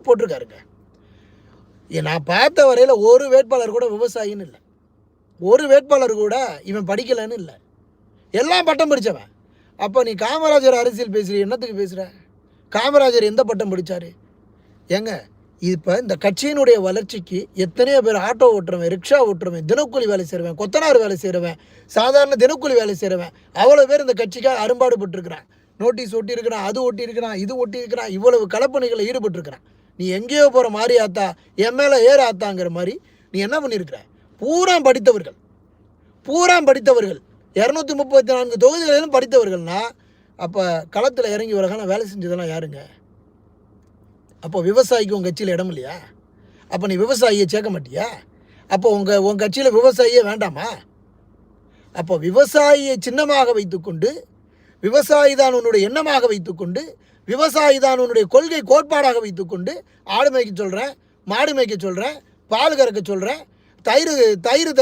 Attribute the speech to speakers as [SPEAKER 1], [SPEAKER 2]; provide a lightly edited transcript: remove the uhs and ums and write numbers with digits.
[SPEAKER 1] போட்டிருக்காருங்க. நான் பார்த்த வரையில் ஒரு வேட்பாளர் கூட விவசாயின்னு இல்லை, ஒரு வேட்பாளர் கூட இவன் படிக்கலைன்னு இல்லை, எல்லாம் பட்டம் படித்தவன். அப்போ நீ காமராஜர் அரசியல் பேசுகிற, என்னத்துக்கு பேசுகிற? காமராஜர் எந்த பட்டம் படித்தார்? ஏங்க இப்போ இந்த கட்சியினுடைய வளர்ச்சிக்கு எத்தனையோ பேர் ஆட்டோ ஓட்டுறவன், ரிக்ஷா ஓட்டுறவன், தினக்கூலி வேலை செய்கிறவன், கொத்தனார் வேலை செய்கிறவன், சாதாரண தினக்கூலி வேலை செய்கிறவன், அவ்வளோ பேர் இந்த கட்சிக்காக அரும்பாடுபட்டுருக்கிறான். நோட்டீஸ் ஒட்டியிருக்கிறான், அது ஒட்டியிருக்கிறான், இது ஒட்டியிருக்கிறான், இவ்வளவு களப்பணிகளில் ஈடுபட்டிருக்கிறான். நீ எங்கேயோ போகிற மாதிரி ஆத்தா, என் மேலே ஏற ஆத்தாங்கிற மாதிரி நீ என்ன பண்ணியிருக்கிற? பூரா படித்தவர்கள், 234 தொகுதிகளிலும் படித்தவர்கள்னா அப்போ களத்தில் இறங்கி வரகான வேலை செஞ்சதெல்லாம் யாருங்க? அப்போ விவசாயிக்கு உங்கள் கட்சியில் இடம் இல்லையா? அப்போ நீ விவசாயியை சேர்க்க மாட்டியா? அப்போ உங்கள் கட்சியில் விவசாயியே வேண்டாமா? அப்போ விவசாயியை சின்னமாக வைத்துக்கொண்டு, விவசாயி தான் உன்னுடைய எண்ணமாக வைத்துக்கொண்டு, விவசாயி தான் உன்னுடைய கொள்கை கோட்பாடாக வைத்துக்கொண்டு ஆடு மேய்க்க சொல்கிறேன், மாடு மேய்க்க சொல்கிறேன், பால் கறக்க சொல்கிறேன், தயிர் தயாரிக்க